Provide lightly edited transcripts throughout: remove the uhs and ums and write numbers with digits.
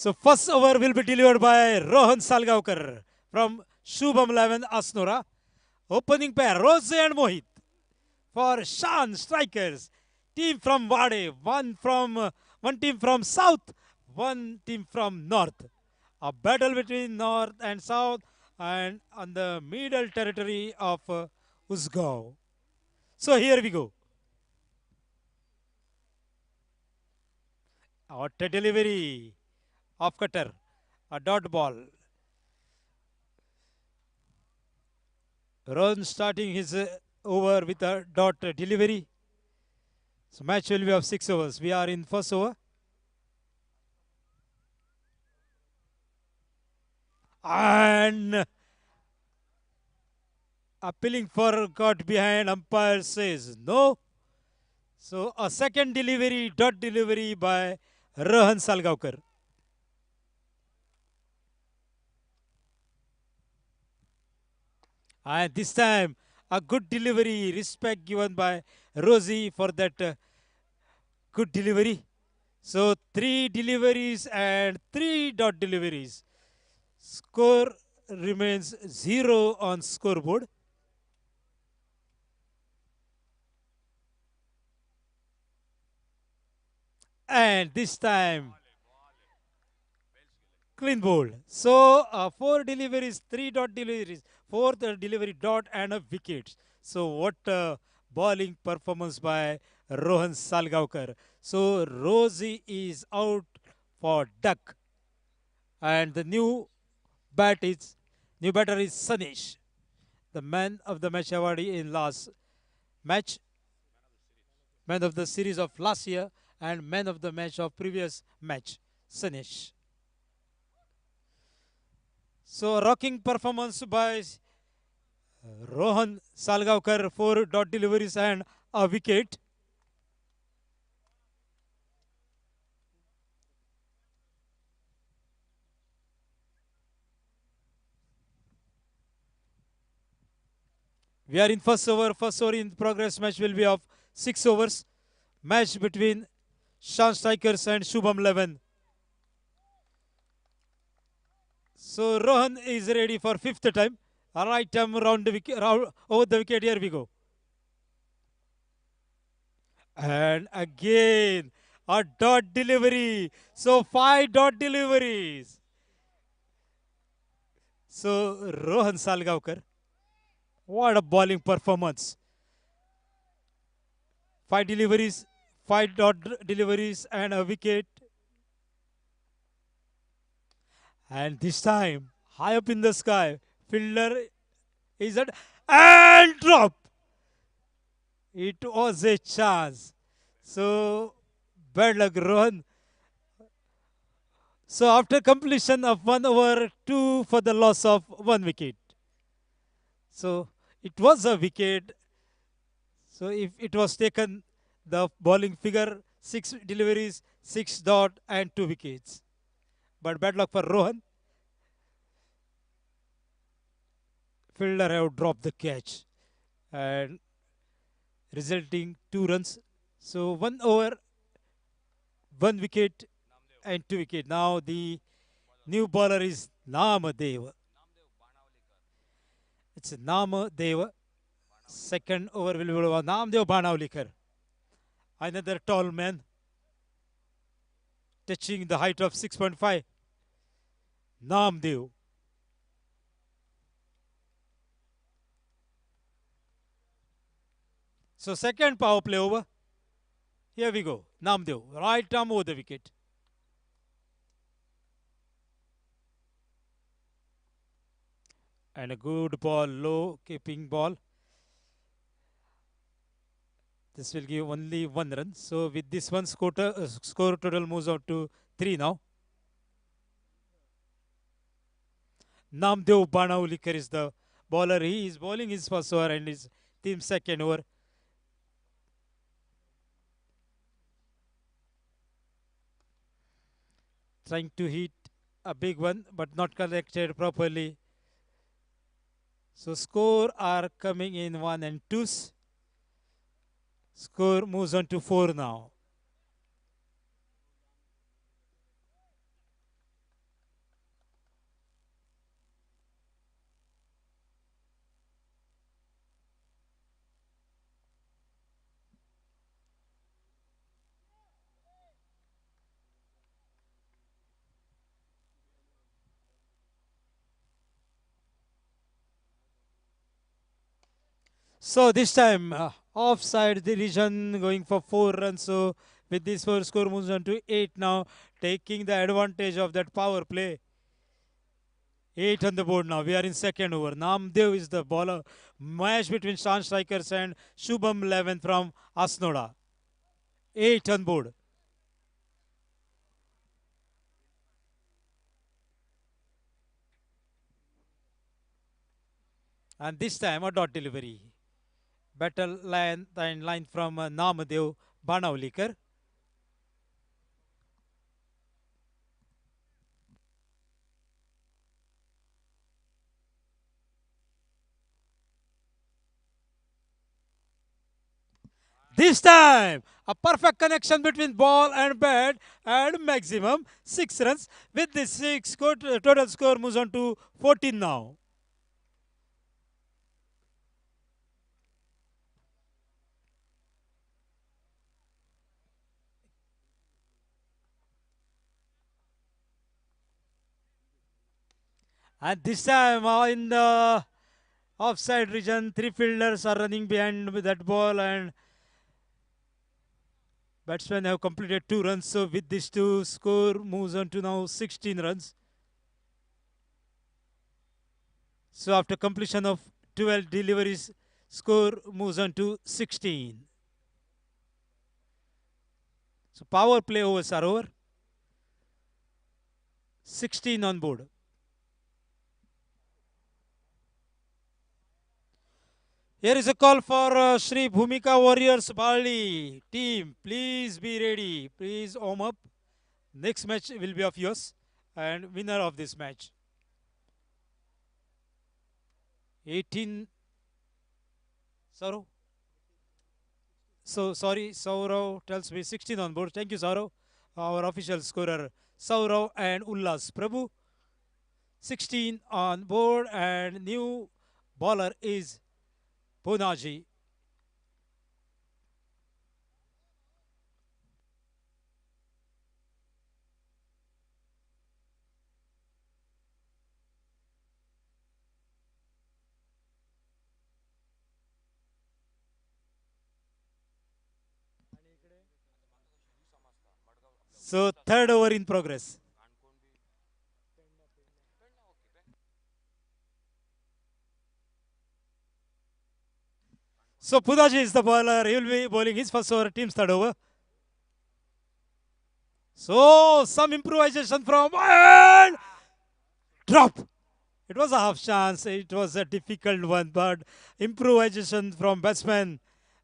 So first over will be delivered by Rohan Salgaonkar from Shubham 11 Asnora. Opening pair Rose and Mohit for Shan strikers. Team from Wade, one team from South, one team from North. A battle between North and South and on the middle territory of Uzgaon. So here we go. Our delivery of cutter, a dot ball. Ron starting his over with a dot delivery. So match will be of 6 overs. We are in first over. And appealing for got behind, umpire says no. So a second delivery, dot delivery by Rohan Salgaonkar. And this time a good delivery, respect given by Rosie for that good delivery. So three deliveries and three dot deliveries. Score remains 0 on scoreboard. And this time clean bold. So four deliveries, three dot deliveries, fourth delivery dot and a wicket. So what bowling performance by Rohan Salgaonkar. So Rosie is out for duck, and the new batter is Sanish, the man of the match awardee in last match, man of the series of last year, and man of the match of previous match, Sanish. So rocking performance by Rohan Salgaonkar, four dot deliveries and a wicket. We are in first over. First over in progress. Match will be of 6 overs. Match between Shan Strikers and Shubham 11. So Rohan is ready for fifth time. All right, round the wicket, round, over the wicket. Here we go. And again a dot delivery. So five dot deliveries. So Rohan Salgaonkar, what a bowling performance! Five deliveries, five dot deliveries, and a wicket. And this time, high up in the sky, fielder is at and drop. It was a chance. So bad luck, Rohan. So after completion of 1 over 2 for the loss of one wicket. So it was a wicket. So if it was taken, the bowling figure, six deliveries, six dot and two wickets. But bad luck for Rohan. Fielder have dropped the catch and resulting 2 runs. So 1 over, one wicket and two wicket. Now the new bowler is Namadeva. It's Namadeva. Second over will be Namdev Banavlikar. Another tall man touching the height of 6.5. Namdev. So second power play over. Here we go. Namdev. Right arm over the wicket. And a good ball, low keeping ball. This will give only 1 run. So with this one, score total moves out to 3 now. Namdev Banavlikar is the bowler. He is bowling his first over and his team second over. Trying to hit a big one but not collected properly. So score are coming in 1 and 2s. Score moves on to 4 now. So this time, offside decision going for 4 runs. So with this four, score moves on to 8 now, taking the advantage of that power play. 8 on the board now. We are in second over. Namdev is the bowler. Match between Shan Strikers and Shubham 11 from Asnoda. 8 on board. And this time a dot delivery. Battle line from Namdev Banavlikar. This time, a perfect connection between ball and bat and maximum 6 runs. With this 6 score, total score moves on to 14 now. And this time in the offside region, 3 fielders are running behind with that ball and batsmen have completed 2 runs. So with this 2 score moves on to now 16 runs. So after completion of 12 deliveries, score moves on to 16. So power play overs are over. 16 on board. Here is a call for Sri Bhumika Warriors Bali team. Please be ready. Please warm up. Next match will be of yours and winner of this match. 18. Saurav. So sorry, Saurav tells me 16 on board. Thank you, Saurav. Our official scorer, Saurav and Ullas Prabhu. 16 on board and new bowler is Punaji. So third over in progress. So Pudaji is the bowler. He will be bowling his first over, team's third over. So some improvisation from and drop. It was a half chance. It was a difficult one, but improvisation from batsman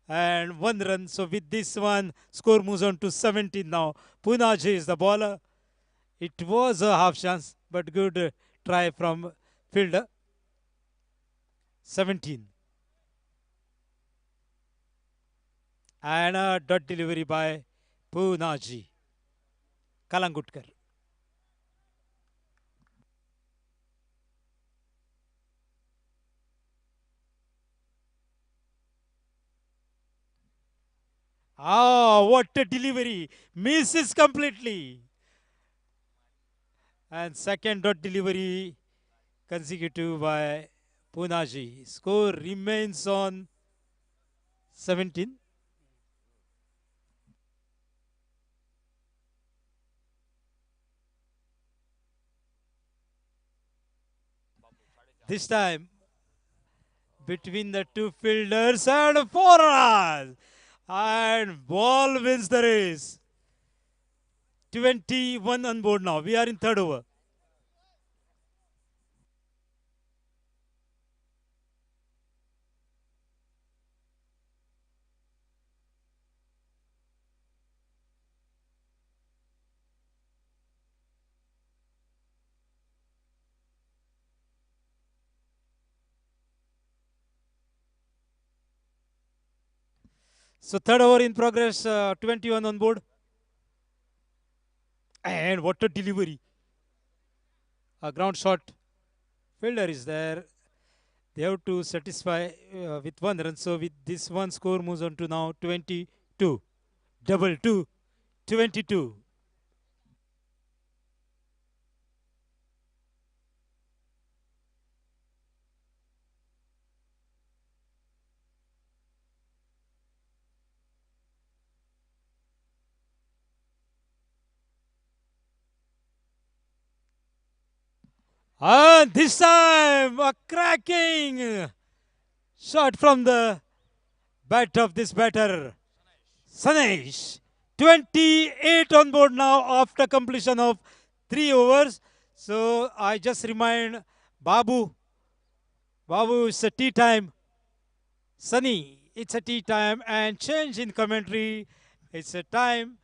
and 1 run. So with this one, score moves on to 17 now. Punaji is the bowler. It was a half chance, but good try from fielder. 17. And a dot delivery by Punaji. Kalangutkar. Oh, what a delivery. Misses completely. And second dot delivery consecutive by Punaji. Score remains on 17. This time between the two fielders and 4 runs. And ball wins the race. 21 on board now. We are in third over. So third over in progress. 21 on board. And what a delivery. A ground shot. Fielder is there. They have to satisfy with 1 run. So with this one, score moves on to now 22. Double two, 22. And this time, a cracking shot from the bat of this batter, Sanesh. 28 on board now after completion of 3 overs. So I just remind Babu, it's a tea time. Sunny, it's a tea time, and change in commentary. It's a time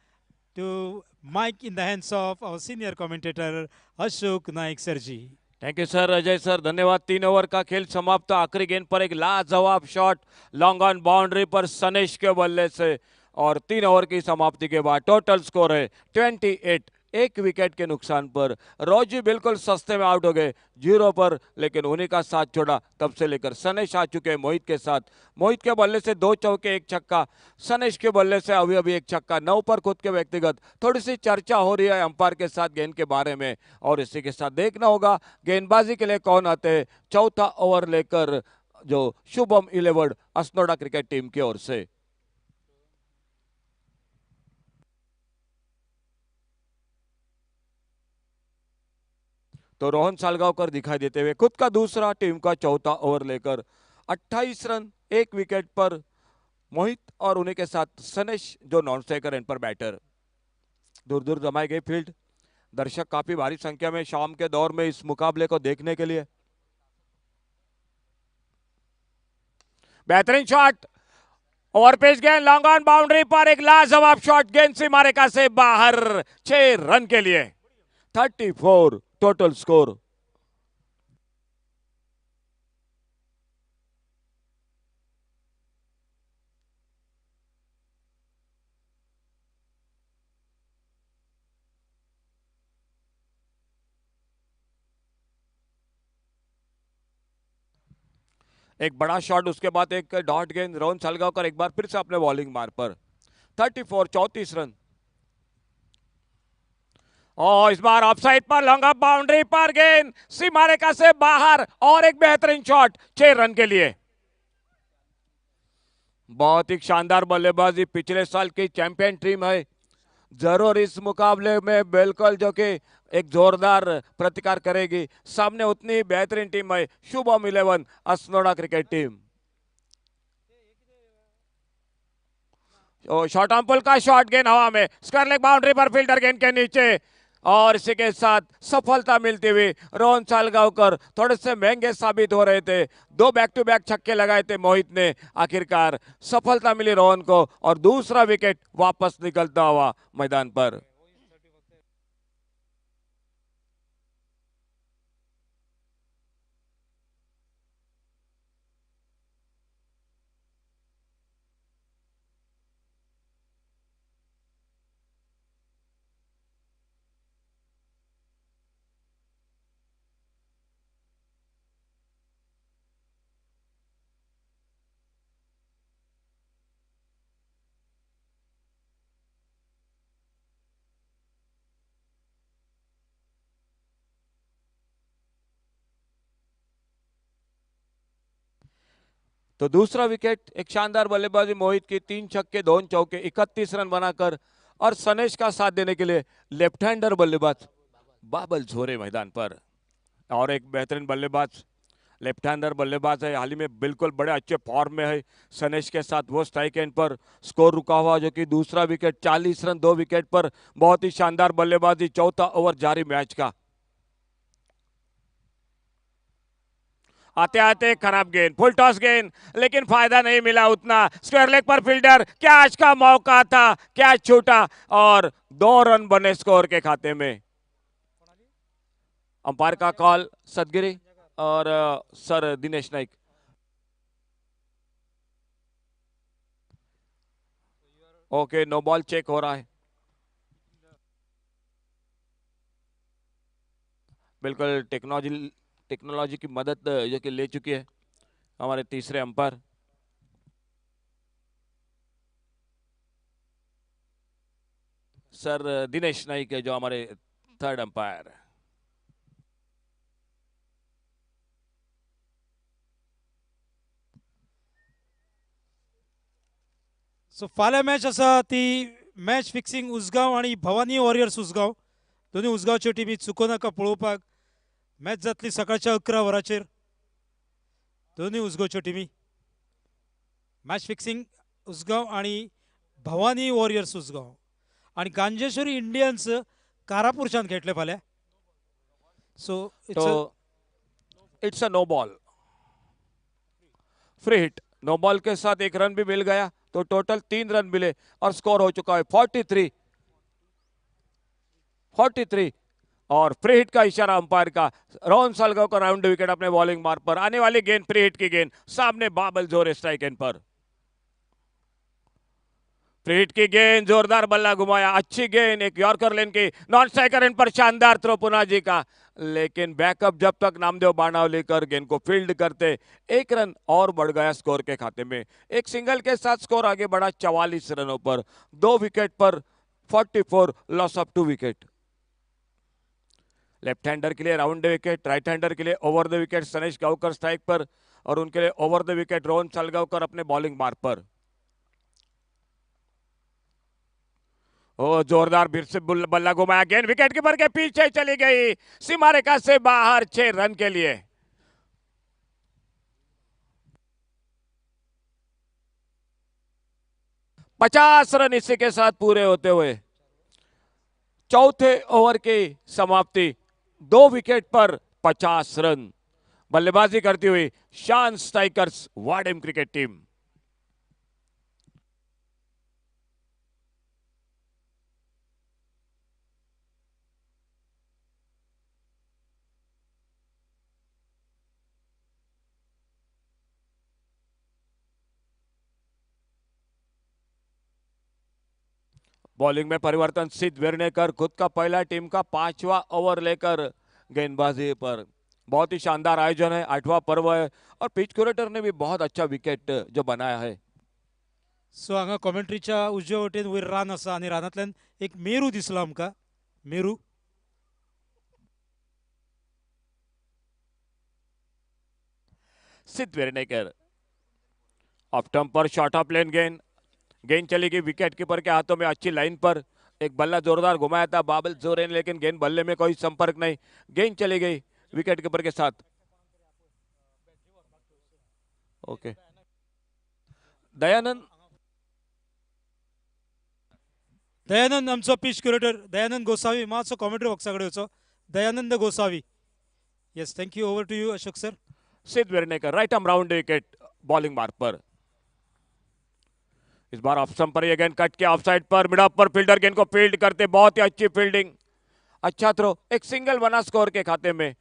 to mic in the hands of our senior commentator Ashok Naik Sarji. Thank you sir, Ajay sir, धन्यवाद। 3 over का खेल समाप्त। आखिरी गेंद पर एक लाजवाब shot long on boundary पर सनेश के बल्ले से, और 3 ओवर की समाप्ति के बाद टोटल स्कोर है 28। एक विकेट के नुकसान पर रोजी बिल्कुल सस्ते में आउट हो गए 0 पर, लेकिन उन्हीं का साथ छोड़ा तब से लेकर सनेश आ चुके हैं मोहित के साथ। मोहित के बल्ले से 2 चौके 1 छक्का, सनेश के बल्ले से अभी अभी 1 छक्का, 9 पर खुद के व्यक्तिगत। थोड़ी सी चर्चा हो रही है अंपायर के साथ गेंद के बारे में, और इसी के साथ देखना होगा गेंदबाजी के लिए कौन आते हैं। चौथा ओवर लेकर जो शुभम 11 असनोडा क्रिकेट टीम की ओर से। तो रोहन सालगांवकर दिखाई देते हुए खुद का दूसरा, टीम का चौथा ओवर लेकर 28 रन 1 विकेट पर मोहित, और उन्हीं के साथ सनेश जो नॉन स्ट्राइकर एंड पर बैटर। दूर दूर जमाई गई फील्ड, दर्शक काफी भारी संख्या में शाम के दौर में इस मुकाबले को देखने के लिए। बेहतरीन शॉट, ओवर पेज गेंद लॉन्ग ऑन बाउंड्री पर एक लाजवाब शॉट, गेंद सीमा रेखा से बाहर, 6 रन के लिए 34 टोटल स्कोर। एक बड़ा शॉट, उसके बाद एक डॉट गेंद, रोहन सालगांवकर एक बार फिर से अपने बॉलिंग मार पर 34 34 रन। और इस बार ऑफसाइड पर लॉन्ग ऑफ बाउंड्री पर गेंद सीमा रेखा से बाहर, और एक बेहतरीन शॉट 6 रन के लिए। बहुत ही शानदार बल्लेबाजी, पिछले साल की चैंपियन टीम है, जरूर इस मुकाबले में बिल्कुल जो कि एक जोरदार प्रतिकार करेगी। सामने उतनी ही बेहतरीन टीम है Shubham 11 Asnoda cricket team. Short on pull का शॉट, गेंद हवा में, स्क्वायर लेग बाउंड्री पर, फील्डर गेंद के नीचे, और इसी के साथ सफलता मिलती हुई रोहन सालगांवकर थोड़े से महंगे साबित हो रहे थे। 2 बैक टू बैक छक्के लगाए थे मोहित ने, आखिरकार सफलता मिली रोहन को, और दूसरा विकेट वापस निकलता हुआ मैदान पर। तो दूसरा विकेट, एक शानदार बल्लेबाजी मोहित की, 3 छक्के 2 चौके 31 रन बनाकर, और सनेश का साथ देने के लिए लेफ्ट हैंडर बल्लेबाज बाबल झोरे मैदान पर। और एक बेहतरीन बल्लेबाज लेफ्ट हैंडर बल्लेबाज है, हाल ही में बिल्कुल बड़े अच्छे फॉर्म में है सनेश के साथ। वो स्ट्राइक एंड पर स्कोर रुका हुआ जो कि दूसरा विकेट, 40 रन 2 विकेट पर, बहुत ही शानदार बल्लेबाजी। चौथा ओवर जारी मैच का। आते आते खराब गेंद, फुल टॉस गेंद, लेकिन फायदा नहीं मिला उतना। स्क्वायर लेग पर फील्डर, कैच का मौका था, कैच छूटा, और 2 रन बने स्कोर के खाते में। अंपायर का कॉल सदगिरी और sir Dinesh Naik. Okay, no ball check हो रहा है। बिल्कुल टेक्नोलॉजी की मदद जो कि ले चुकी है हमारे तीसरे अंपायर। सर दिनेश नाइक है जो हमारे थर्ड अंपायर। सो फाल्यां मॅच आसा ती मॅच फिक्सिंग उसगांव आणि भवानी वॉरियर्स उसगांव, दोन्ही उसगांवच्यो टिमी चुको नाका पळोवपाक। मॅच जातली सकाळच्या 11 वरांचेर दोन्ही उजगांवच्यो टिमी मॅच फिक्सिंग उसगांव आणि भवानी वॉरियर्स उसगांव आणि गांजेश्वरी इंडियन्स कारापूरच्यान खेळटले फाल्यां सो तो it's a no ball, free hit. No ball के साथ एक रन भी मिल गया तो टोटल 3 रन मिले और स्कोर हो चुका है 43 और फ्री हिट का इशारा अंपायर का। रोहन सालगांव का राउंड विकेट अपने बॉलिंग मार्क पर। आने वाली गेंद फ्री हिट की गेंद, सामने बाबल जोरे स्ट्राइक एंड पर। फ्री हिट की गेंद, जोरदार बल्ला घुमाया, अच्छी गेंद, एक यॉर्कर लेन की नॉन स्ट्राइकर एंड पर शानदार थ्रो पुना जी का, लेकिन बैकअप जब तक नामदेव बाणावलीकर गेंद को फील्ड करते, एक रन और बढ़ गया स्कोर के खाते में। एक सिंगल के साथ स्कोर आगे बढ़ा 44 रनों पर। 2 विकेट पर 44, loss of 2 wicket. Left hander के लिए round the wicket, right hander के लिए over the wicket Sanesh Gaonkar strike पर और उनके लिए over the wicket Rohan Salgaonkar अपने बॉलिंग मार्क पर। ओ जोरदार फिर से बल्ला घुमाया, गेंद विकेट कीपर के पीछे चली गई, सीमा रेखा से बाहर 6 रन के लिए। पचास रन इसी के साथ पूरे होते हुए चौथे ओवर की समाप्ति। 2 विकेट पर 50 रन। बल्लेबाजी करती हुई शान strikers Vadem cricket team. Bowling में परिवर्तन, सिद्ध वेर्णेकर खुद का पहला टीम का 5वां ओवर लेकर गेंदबाजी पर। बहुत ही शानदार आयोजन है, 8वां पर्व है और पिच क्यूरेटर ने भी बहुत अच्छा विकेट जो बनाया है। सो हांगा कॉमेंट्रीच्या उजव्या वटेन वयर रान आसा आणि रानांतल्यान एक मेरू दिसलो आमकां मेरू सिद्ध वेर्णेकर ऑफ स्टंप पर शॉर्ट ऑफ लेन गेंद चली गई विकेट कीपर के हाथों में, अच्छी लाइन पर एक बल्ला जोरदार घुमाया था बाबल जोरे ने, लेकिन गेंद बल्ले में कोई संपर्क नहीं, गेंद चली गई विकेट कीपर के साथ। ओके दयानंद आमचो पिच क्युरेटर दयानंद गोसावी मातसो कॉमेंट्री बॉक्सा कडेन वचो। Dayanand Gosavi, yes thank you, over to you Ashok sir. Siddh Vernekar right arm round wicket bowling mark पर। इस बार ऑफ स्टंप पर यह गेंद कट के ऑफ साइड पर, मिड ऑफ पर फील्डर गेंद को फील्ड करते, बहुत ही अच्छी फील्डिंग, अच्छा थ्रो, एक सिंगल बना स्कोर के खाते में।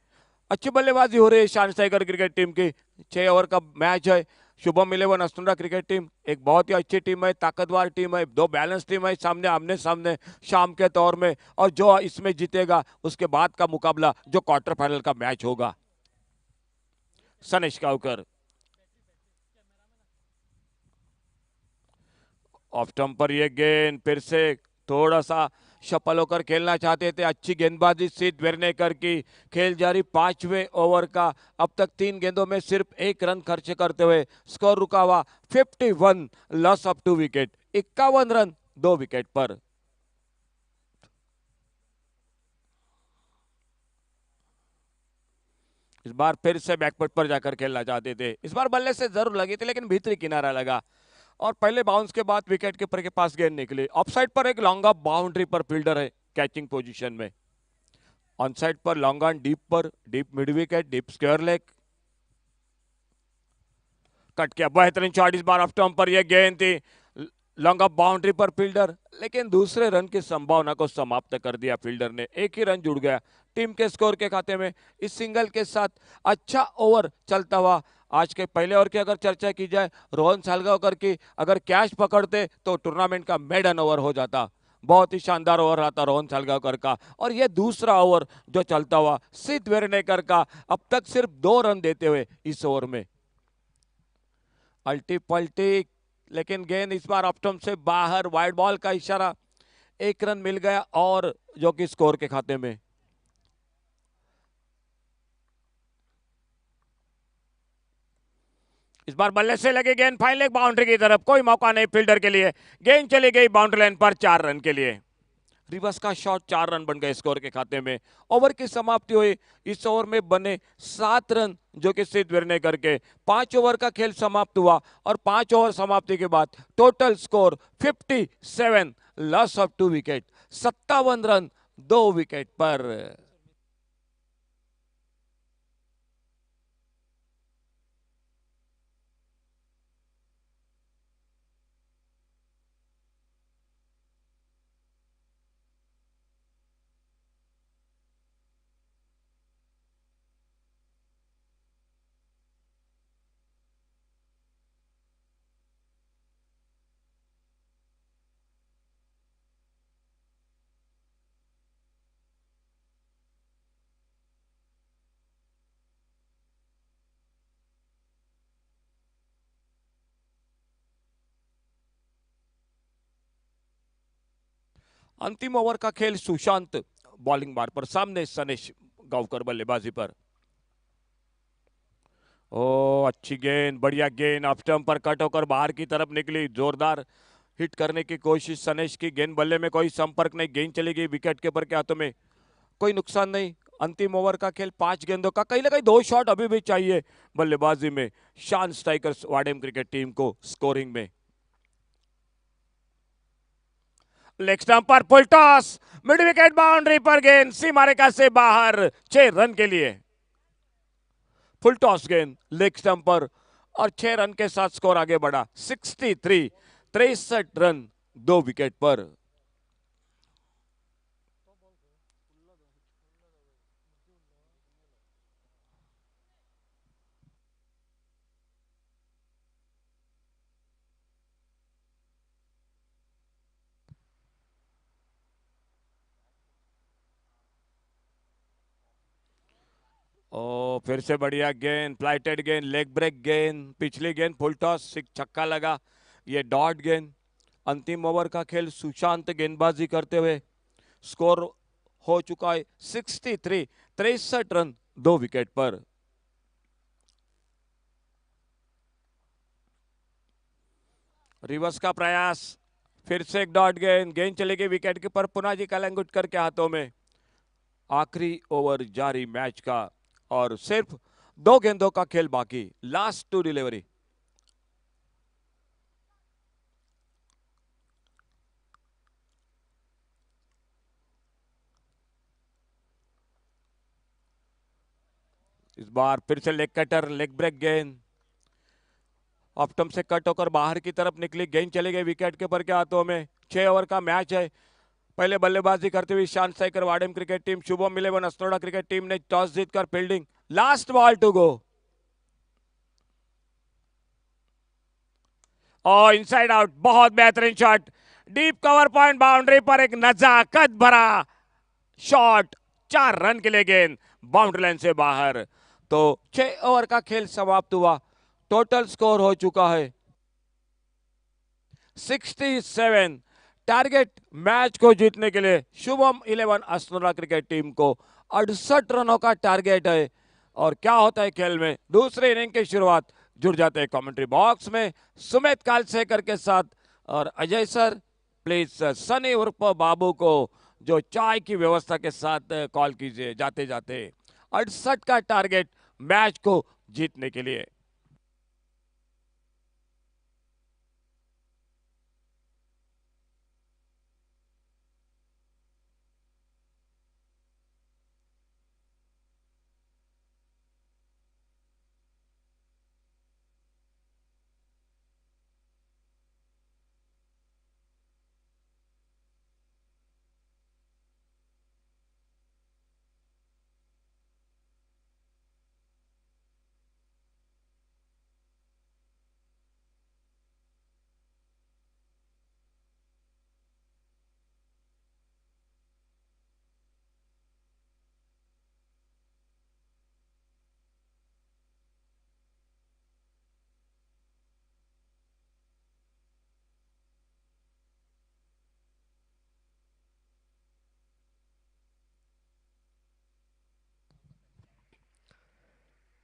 अच्छी बल्लेबाजी हो रही है शान स्ट्राइकर क्रिकेट टीम की। 6 ओवर का मैच है। शुभम इलेवन अस्तुंडा क्रिकेट टीम एक बहुत ही अच्छी टीम है, ताकतवर टीम है, 2 बैलेंस टीम है सामने आमने सामने शाम के तौर में, और जो इसमें जीतेगा उसके बाद का मुकाबला जो क्वार्टर फाइनल का मैच होगा। सनेश गांवकर ऑफ स्टंप पर यह गेंद फिर से थोड़ा सा शफल होकर खेलना चाहते थे, अच्छी गेंदबाजी सिद्ध वेर्णेकर की। खेल जारी 5वें ओवर का, अब तक 3 गेंदों में सिर्फ 1 रन खर्च करते हुए स्कोर रुका हुआ 51, loss of 2 wicket, 51 run 2 wicket पर। इस बार फिर से बैकफुट पर जाकर खेलना चाहते थे, इस बार बल्ले से जरूर लगी थी लेकिन भीतरी किनारा लगा और पहले बाउंस के बाद विकेट कीपर के पास गेंद निकली। ऑफ साइड पर एक लॉन्ग ऑफ बाउंड्री पर फील्डर है कैचिंग पोजीशन में। ऑन साइड पर लॉन्ग ऑन डीप पर, deep mid wicket, deep square leg, cut किया, बेहतरीन शॉट। इस बार ऑफ स्टंप पर यह गेंद थी, लॉन्ग ऑफ बाउंड्री पर फील्डर, लेकिन दूसरे रन की संभावना को समाप्त कर दिया फील्डर ने। एक ही रन जुड़ गया टीम के स्कोर के खाते में। इस सिंगल के साथ अच्छा ओवर चलता हुआ। आज के पहले ओवर की अगर चर्चा की जाए, रोहन सालगांवकर की अगर कैच पकड़ते तो टूर्नामेंट का मेडन ओवर हो जाता। बहुत ही शानदार ओवर रहा था रोहन सालगांवकर का, और यह दूसरा ओवर जो चलता हुआ सिद्ध वेर्णेकर का, अब तक सिर्फ 2 रन देते हुए इस ओवर में। अल्टी पल्टी, लेकिन गेंद इस बार ऑफ स्टंप से बाहर, वाइड बॉल का इशारा, 1 रन मिल गया और जो कि स्कोर के खाते में। इस बार बल्ले से लगी गेंद फाइन लेग बाउंड्री की तरफ, कोई मौका नहीं फील्डर के लिए, गेंद चली गई बाउंड्री लाइन पर 4 रन के लिए। रिवर्स का शॉट, 4 रन बन गए स्कोर के खाते में। ओवर की समाप्ति हुई। इस ओवर में बने 7 रन जो कि सिद्धवीर ने करके 5 ओवर का खेल समाप्त हुआ और 5 ओवर समाप्ति के बाद total score 57, loss of 2 wicket, 57 run 2 wicket पर। अंतिम ओवर का खेल सुशांत बॉलिंग बार पर, सामने सनेश गांवकर बल्लेबाजी पर। ओ अच्छी गेंद, बढ़िया गेंद, ऑफ स्टंप पर कट होकर बाहर की तरफ निकली। जोरदार हिट करने की कोशिश सनेश की, गेंद बल्ले में कोई संपर्क नहीं, गेंद चली गई विकेट कीपर के हाथों में, कोई नुकसान नहीं। अंतिम ओवर का खेल 5 गेंदों का, कहीं ना कहीं 2 शॉट अभी भी चाहिए बल्लेबाजी में शान स्ट्राइकर्स वाडेम क्रिकेट टीम को स्कोरिंग में। लेग स्टंप पर full toss, mid wicket boundary पर गेंद सीमा रेखा से बाहर, 6 रन के लिए। फुल टॉस गेंद लेग स्टंप पर और 6 रन के साथ स्कोर आगे बढ़ा 63, 63 रन 2 विकेट पर। ओ फिर से बढ़िया गेंद, फ्लाइटेड गेंद, लेग ब्रेक गेंद, पिछली गेंद फुल टॉस, छक्का लगा, ये डॉट गेंद। अंतिम ओवर का खेल सुशांत गेंदबाजी करते हुए, स्कोर हो चुका है 63, 63 रन 2 विकेट पर। रिवर्स का प्रयास, फिर से एक डॉट गेंद, गेंद चलेगी विकेट के पर पुनः जी कलंगुटकर के हाथों में। आखिरी ओवर जारी मैच का और सिर्फ 2 गेंदों का खेल बाकी, लास्ट 2 डिलीवरी। इस बार फिर से लेग कटर, लेग ब्रेक गेंद, ऑफ स्टंप से कट होकर बाहर की तरफ निकली, गेंद चले गए विकेट कीपर के हाथों में। 6 ओवर का मैच है। पहले बल्लेबाजी करते हुए Shan striker Vadem cricket team, Shubham eleven Asnoda cricket team ने टॉस जीतकर fielding. Last ball to go और इनसाइड आउट, बहुत बेहतरीन shot, deep cover point boundary पर एक नजाकत भरा शॉट, 4 रन के लिए गेंद बाउंड्री लाइन से बाहर। तो 6 ओवर का खेल समाप्त हुआ, टोटल स्कोर हो चुका है 67। टारगेट मैच को जीतने के लिए Shubham eleven Asnoda cricket team को 68 रनों का टारगेट है। और क्या होता है खेल में, दूसरे इनिंग की शुरुआत, जुड़ जाते हैं कमेंट्री बॉक्स में सुमित कालसेकर के साथ। और अजय सर प्लीज सनी उर्फ बाबू को जो चाय की व्यवस्था के साथ कॉल कीजिए जाते जाते। 68 का टारगेट मैच को जीतने के लिए।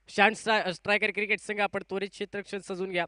शान स्ट्रायकर क्रिकेट संघ आपण त्वरित क्षेत्ररक्षण सजून घ्या.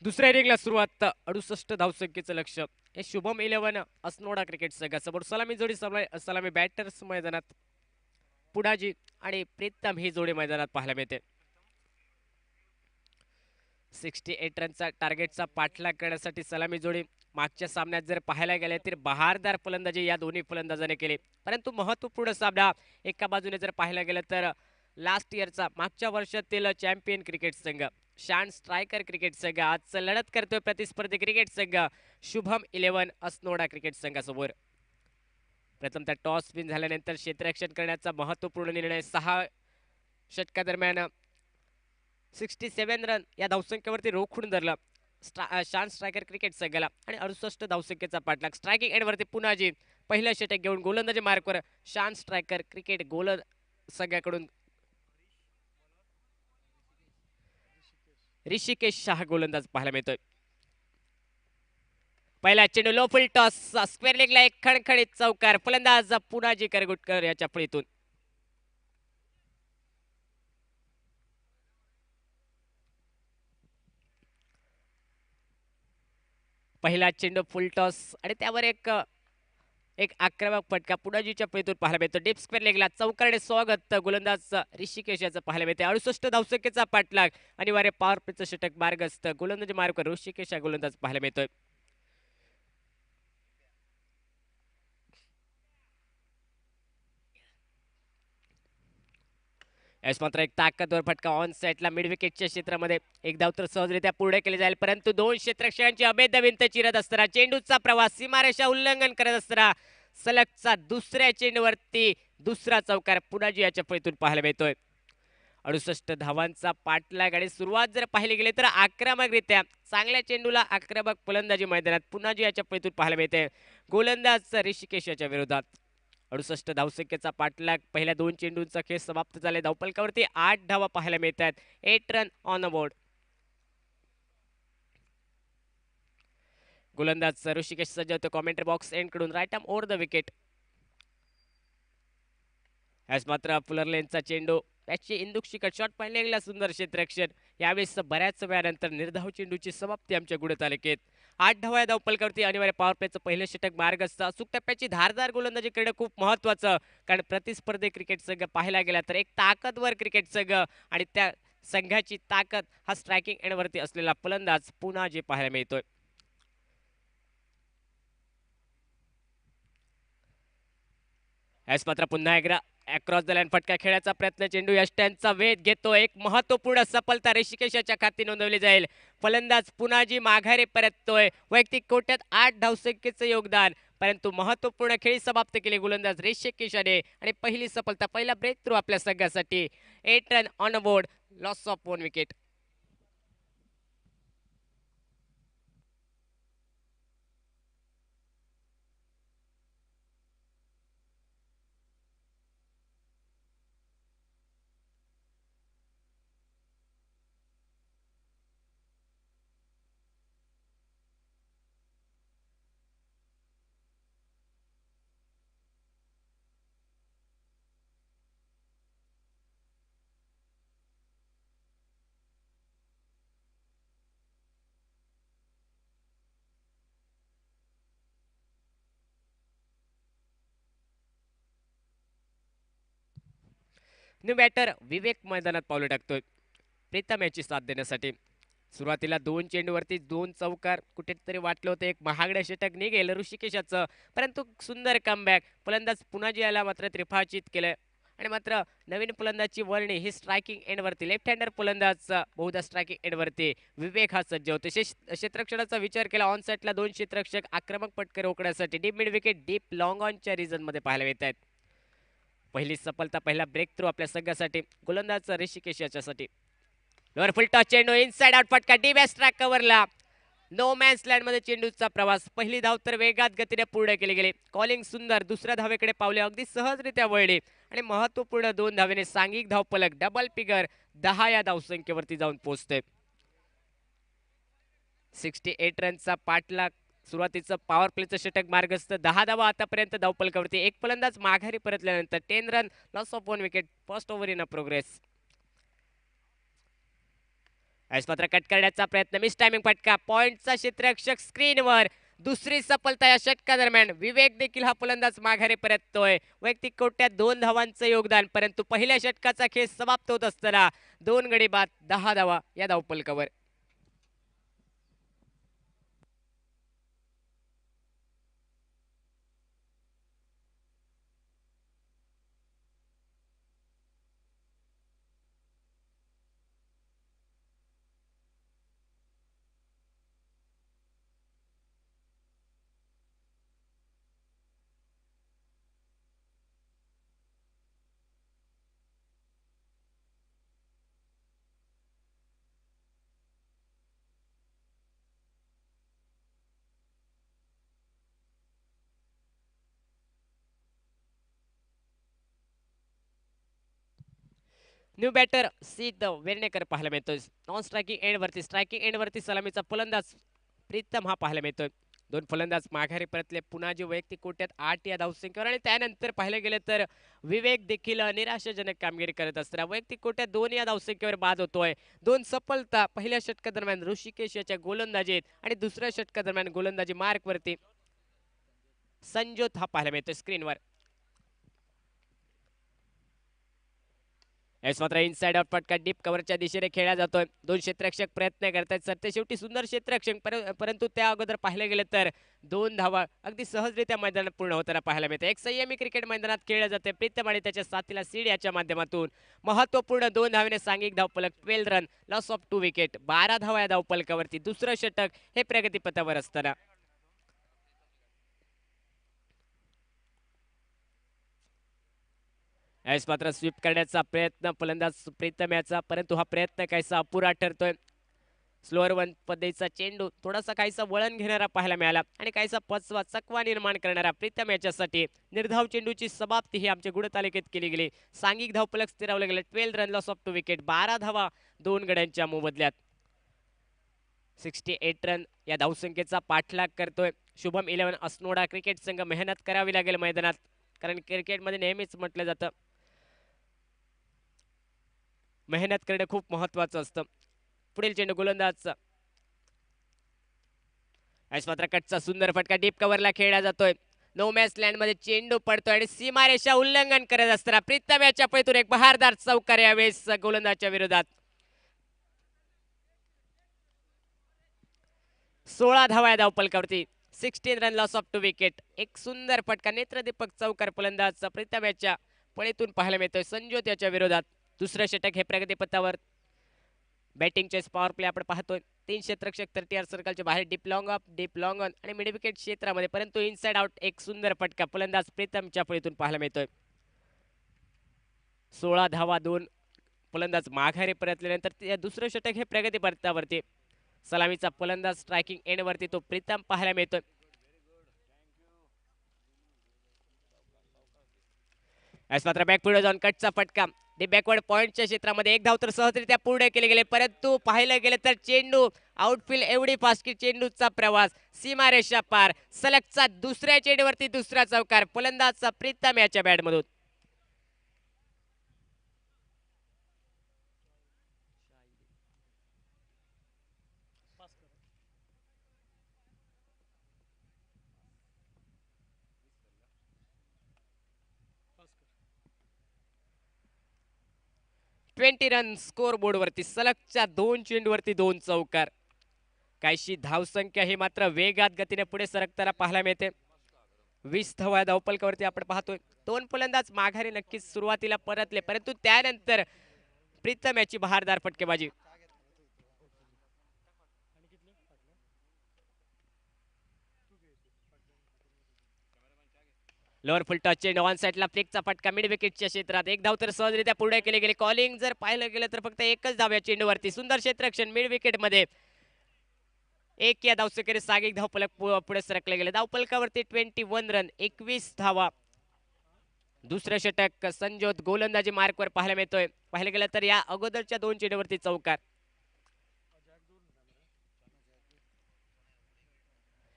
दुसऱ्या इनिंगला सुरुवात 68 धावसंख्येचं लक्ष हे शुभम 11 अस्नोडा क्रिकेट संघासमोर सलामी जोडी सलामी बॅटर्स मैदानात पुडाजी आणि प्रीतम ही जोडी मैदानात पाहायला मिळते. 68 रनचा टार्गेटचा पाठलाग करण्यासाठी सलामी जोडी मागच्या सामन्यात जर पाहायला गेले तर बहारदार फलंदाजी या दोन्ही फलंदाजाने केली, परंतु महत्त्वपूर्ण सामना एका बाजूने जर पाहायला गेलं तर लास्ट इयरचा मागच्या वर्षातील चॅम्पियन क्रिकेट संघ शान स्ट्रायकर क्रिकेट संघ आज लढत करतोय प्रतिस्पर्धी क्रिकेट संघ शुभम 11 अस्नोडा क्रिकेट संघासमोर. प्रथमतः टॉस विन झाल्यानंतर क्षेत्ररक्षण करण्याचा महत्त्वपूर्ण निर्णय 6 षटकादरम्यान 67 रन या धावसंख्येवरती रोखून धरलं शान स्ट्रायकर क्रिकेट संघाला आणि 68 धावसंख्येचा पाठलाग. स्ट्रायकिंग एंडवरती पुन्हाजी पहिलं षटक घेऊन गोलंदाजी मार्कवर शान स्ट्रायकर क्रिकेट संघाकडून ऋषिकेश शाह गोलंदाज पाहायला मिळतोय. पहिला चेंडू लो फुल टॉस स्क्वेअर लेगला एक खणखणीत चौकार फलंदाज पुनाजी करगुटकर याच्या फळीतून. पहिला चेंडू फुल टॉस आणि त्यावर एक आक्रमक फटका पुनाजीच्या फळीतून पाहायला मिळतो. डीप स्क्वेअर लेगला चौकारने स्वागत गोलंदाज ऋषिकेश याचं पाहायला मिळते. 68 धावसंख्येचा पाठलाग अनिवार्य पॉवर प्लेचं षटक मार्गस्थ गोलंदाजी मार्ग ऋषिकेश हा गोलंदाज पाहायला मिळतोय. यास मात्र एक ताकदवर फटका ऑन साइडला मिड विकेटच्या क्षेत्रामध्ये एक धाव तर सहजरित्या पूर्ण केले जाईल, परंतु दोन क्षेत्ररक्षकांची अभेद्य भिंत चिरत असताना चेंडूचा प्रवास सीमारेषा उल्लंघन करत असताना सलगचा दुसऱ्या चेंडूवरती दुसरा चौकार पुनाजी याच्या फळीतून पाहायला मिळतोय. 68 धावांचा पाठलाग आणि सुरुवात जर पाहिली गेली तर आक्रमकरित्या चांगल्या चेंडूला आक्रमक फलंदाजी मैदानात पुनाजी याच्या फळीतून पाहायला मिळते गोलंदाज ऋषिकेश याच्या विरोधात. 68 धावसंख्येचा पाठलाग पहिल्या दोन चेंडूंचा खेळ समाप्त झाले. धावफलकावरती 8 धावा पाहायला मिळतात. 8 रन ऑन अ बोर्ड. गोलंदाज ऋषिकेश सज्ज होतो कॉमेंट्री बॉक्स एंड कडून right arm over the wicket. यास मात्र फुलर लेनचा चेंडू त्याची इंदुक्षी कट शॉट पाहिला गेला सुंदर क्षेत्ररक्षण. यावेळेस बऱ्याच वेळानंतर निर्धाव चेंडूची समाप्ती आमच्या गुणतालिकेत. 8 धावा या धावफलकावरती अनिवार्य पॉवर प्लेचं पहिलं षटक मार्गस्थ. अचूक टप्प्याची धारदार गोलंदाजी करणं खूप महत्त्वाचं, कारण प्रतिस्पर्धी क्रिकेट संघ पाहायला गेला तर एक ताकदवर क्रिकेट संघ आणि त्या संघाची ताकद हा स्ट्रायकिंग एंडवरती असलेला फलंदाज पुनाजी पाहायला मिळतोय. यास मात्र पुन्हा एकदा अक्रॉस द लाईन फटका खेळायचा प्रयत्न चेंडू यष्ट्यांचा वेध घेतो. एक महत्त्वपूर्ण सफलता ऋषिकेशच्या खाती नोंदवली जाईल. फलंदाज पुनाजी माघारी परततोय. वैयक्तिक कोट्यात 8 धावसंख्येचं योगदान, परंतु महत्त्वपूर्ण खेळी समाप्त केली गोलंदाज ऋषिकेशने आणि पहिली सफलता पहिला ब्रेक थ्रू आपल्या संघासाठी. 8 run on a board, loss of 1 wicket. New batter Vivek मैदानात पावलं टाकतोय प्रीतम याची साथ देण्यासाठी. सुरुवातीला 2 चेंडूवरती 2 चौकार, कुठेतरी वाटलं होतं एक महागडे षटक निघेल ऋषिकेशाचं, परंतु सुंदर कमबॅक. फलंदाज पुनाजी याला मात्र त्रिफळाचीत केलं आणि मात्र नवीन फलंदाजची वर्णी ही स्ट्रायकिंग एंडवरती लेफ्ट हँडर फलंदाज बहुधा स्ट्रायकिंग एंडवरती विवेक हा सज्ज होते. क्षेत्ररक्षणाचा विचार केला ऑन साइडला 2 क्षेत्ररक्षक आक्रमक पटकन रोखण्यासाठी deep mid wicket deep long ऑनच्या रिजन मध्ये पाहायला मिळत आहेत. पहिली सफलता पहिला ब्रेक थ्रू आपल्या संघासाठी गोलंदाज ऋषिकेश याच्यासाठी. लोअर फुल टॉस चेंडू इनसाइड आउट फटका डी बॅस ट्रॅक कव्हरला. नो मॅन्स लँड मध्ये चेंडूचा प्रवास. पहिली धाव तर वेगात गतीने पूर्ण केली गेली. कॉलिंग सुंदर. दुसऱ्या धावेकडे पावले अगदी सहजरित्या वळली आणि महत्त्वपूर्ण 2 धावेने सांघिक धावफलक डबल फिगर 10 या धावसंख्येवरती जाऊन पोहोचते. 68 रनचा पाठलाग. सुरुवातीचं पॉवर प्लेचं षटक मार्गस्थ. 10 धावा आतापर्यंत धावफलकावरती. एक फलंदाज माघारी परतल्यानंतर 10 run, loss of 1 wicket, first over in a progress. यास मात्र कट करण्याचा प्रयत्न, मिस टायमिंग फटका, पॉइंटचा क्षेत्ररक्षक स्क्रीनवर. दुसरी सफलता या षटकादरम्यान. विवेक देखील हा फलंदाज माघारी परततोय. वैयक्तिक कोट्यात 2 धावांचं योगदान, परंतु पहिल्या षटकाचा खेळ समाप्त होत असताना 2 गडी बाद 10 धावा या धावफलकावर. न्यू बॅटर सिद्ध वेर्णेकर पाहायला मिळतोय. नॉन स्ट्रायकिंग एंडवरती सलामीचा फलंदाज प्रीतम हा पाहायला मिळतोय. 2 फलंदाज माघारी परतले. पुन्हा जे वैयक्तिक कोट्यात 8 या धावसंख्येवर, आणि त्यानंतर पाहायला गेलं तर विवेक देखील निराशाजनक कामगिरी करत असताना वैयक्तिक कोट्यात 2 या धावसंख्येवर बाद होतोय. 2 सफलता पहिल्या षटकादरम्यान ऋषिकेश याच्या गोलंदाजीत, आणि दुसऱ्या षटकादरम्यान गोलंदाजी मार्कवरती संजोत हा पाहायला मिळतोय स्क्रीनवर. यास मात्र इनसाइड आउट फटका डीप कव्हरच्या दिशेने खेळला जातोय. 2 क्षेत्ररक्षक प्रयत्न करतायत. सरते शेवटी सुंदर क्षेत्ररक्षक, परंतु त्या अगोदर पाहायला गेलं तर 2 धावा अगदी सहजरित्या मैदानात पूर्ण होताना पाहायला मिळते. एक संयमी क्रिकेट मैदानात खेळले जाते. प्रीतम आणि त्याच्या साथीला सीड याच्या माध्यमातून महत्वपूर्ण 2 धावेने सांघिक धावफलक, 12 रन, लॉस ऑफ 2 विकेट, 12 धावा या धावफलकावरती. दुसरं षटक हे प्रगतीपथावर असताना यास मात्र स्वीप करण्याचा प्रयत्न फलंदाज प्रीतम याचा, परंतु हा प्रयत्न काहीसा अपुरा ठरतोय. स्लोअर वन पद्धतीचा चेंडू थोडासा काहीसा वळण घेणारा पाहायला मिळाला, आणि काहीसा चकवा निर्माण करणारा प्रीतम याच्यासाठी निर्धाव चेंडूची समाप्ती ही आमच्या गुणतालिकेत केली गेली. सांघिक धावफलक स्थिरावले गेले. 12 रन, लॉस ऑफ 2 विकेट, 12 धावा 2 गड्यांच्या मोबदल्यात. 68 रन या धावसंख्येचा पाठलाग करतोय शुभम 11 असनोडा क्रिकेट संघ. मेहनत करावी लागेल मैदानात, कारण क्रिकेटमध्ये नेहमीच म्हटलं जातं मेहनत करणे खूप महत्वाचं असतं. पुढील चेंडू गोलंदाजचा. यास मात्र कटचा सुंदर फटका डीप कव्हरला खेळला जातोय. नो मॅच लँड मध्ये चेंडू पडतोय, आणि सीमारेषा उल्लंघन करत असताना प्रीतम याच्या पैतून एक बहारदार चौकार यावेळेस गोलंदाजच्या विरोधात. 16 धावा या धावफलकावरती. 16 रन, लॉस ऑफ 2 विकेट. एक सुंदर फटका नेत्रदीपक चौकार फलंदाजचा प्रीतम याच्या पळीतून पाहायला मिळतोय संजोत याच्या विरोधात. दुसरं षटक हे प्रगतीपथावर. बॅटिंगचे पॉवर प्ले आपण पाहतोय. 3 क्षेत्ररक्षक 30 सर्कलच्या बाहेर, deep long of, deep long on आणि मिड विकेट क्षेत्रामध्ये, परंतु इनसाइड आउट एक सुंदर फटका फलंदाज प्रीतमच्या फळीतून पाहायला मिळतोय. 16 धावा 2 फलंदाज माघारी परतल्यानंतर दुसरं षटक हे प्रगतीपथावरती. सलामीचा फलंदाज स्ट्रायकिंग एंड वरती तो प्रीतम पाहायला मिळतोय. यास मात्र बॅक पुढे जाऊन कटचा फटका डीप बॅकवर्ड पॉइंटच्या क्षेत्रामध्ये. एक धाव तर सहजरित्या पूर्ण केले गेले, परंतु पाहायला गेले तर चेंडू आउटफील्ड एवढी फास्ट की चेंडूचा प्रवास सीमारेषा पार. सलगचा दुसऱ्या चेंडूवरती दुसरा चौकार फलंदाजचा प्रीतम याच्या बॅटमधून. ट्वेंटी रन स्कोर बोर्ड वरती. सलगच्या 2 चेंडूवरती 2 चौकार. काहीशी धावसंख्या ही मात्र वेगात गतीने पुढे सरकताना पाहायला मिळते. 20 धावा धावफलकावरती आपण पाहतोय. 2 फलंदाज माघारी नक्कीच सुरुवातीला परतले, परंतु त्यानंतर प्रीतम याची बहारदार फटकेबाजी. लोअर फुल टच चेंडू ऑन साइडला फ्लिकचा फटका मिड विकेटच्या क्षेत्रात. एक धाव तर सहजरित्या पुढे केले गेले. कॉलिंग जर पाहिलं गेलं तर फक्त एकच धाव या चेंडूवरती. सुंदर क्षेत्ररक्षण मिड विकेट मध्ये. एक या धावसंख्येने सांघिक धावफलक पुढे सरकले गेले. धावफलकावरती 21 रन, 21 धावा. दुसरं षटक संजोत गोलंदाजी मार्कवर पाहायला मिळतोय. पाहिलं गेलं तर या अगोदरच्या 2 चेंडूवरती चौकार.